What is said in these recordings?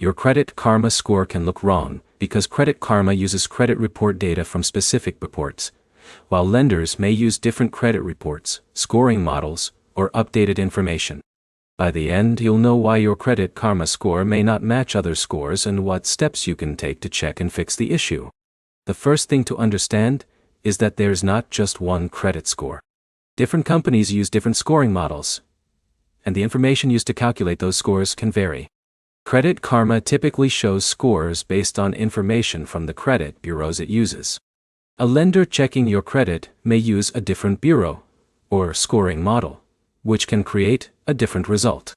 Your Credit Karma score can look wrong, because Credit Karma uses credit report data from specific reports, while lenders may use different credit reports, scoring models, or updated information. By the end, you'll know why your Credit Karma score may not match other scores and what steps you can take to check and fix the issue. The first thing to understand is that there's not just one credit score. Different companies use different scoring models, and the information used to calculate those scores can vary. Credit Karma typically shows scores based on information from the credit bureaus it uses. A lender checking your credit may use a different bureau or scoring model, which can create a different result.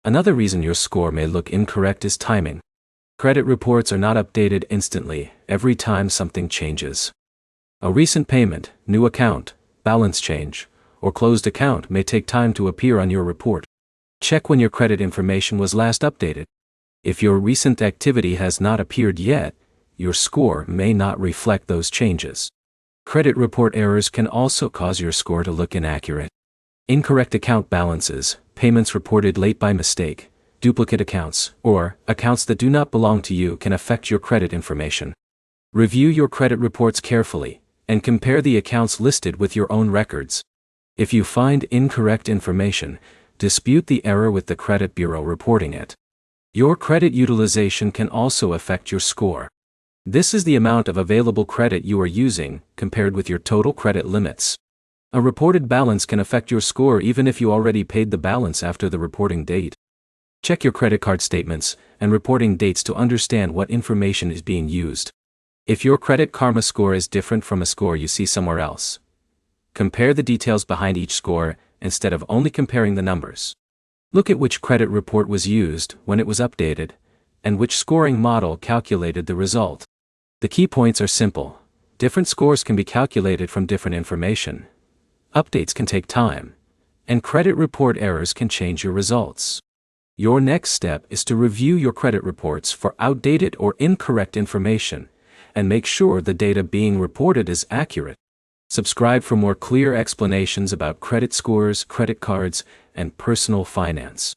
Another reason your score may look incorrect is timing. Credit reports are not updated instantly every time something changes. A recent payment, new account, balance change, or closed account may take time to appear on your report. Check when your credit information was last updated. If your recent activity has not appeared yet, your score may not reflect those changes. Credit report errors can also cause your score to look inaccurate. Incorrect account balances, payments reported late by mistake, duplicate accounts, or accounts that do not belong to you can affect your credit information. Review your credit reports carefully, and compare the accounts listed with your own records. If you find incorrect information, dispute the error with the credit bureau reporting it. Your credit utilization can also affect your score. This is the amount of available credit you are using compared with your total credit limits. A reported balance can affect your score even if you already paid the balance after the reporting date. Check your credit card statements and reporting dates to understand what information is being used. If your Credit Karma score is different from a score you see somewhere else, compare the details behind each score instead of only comparing the numbers. Look at which credit report was used when it was updated, and which scoring model calculated the result. The key points are simple. Different scores can be calculated from different information. Updates can take time, and credit report errors can change your results. Your next step is to review your credit reports for outdated or incorrect information, and make sure the data being reported is accurate. Subscribe for more clear explanations about credit scores, credit cards, and personal finance.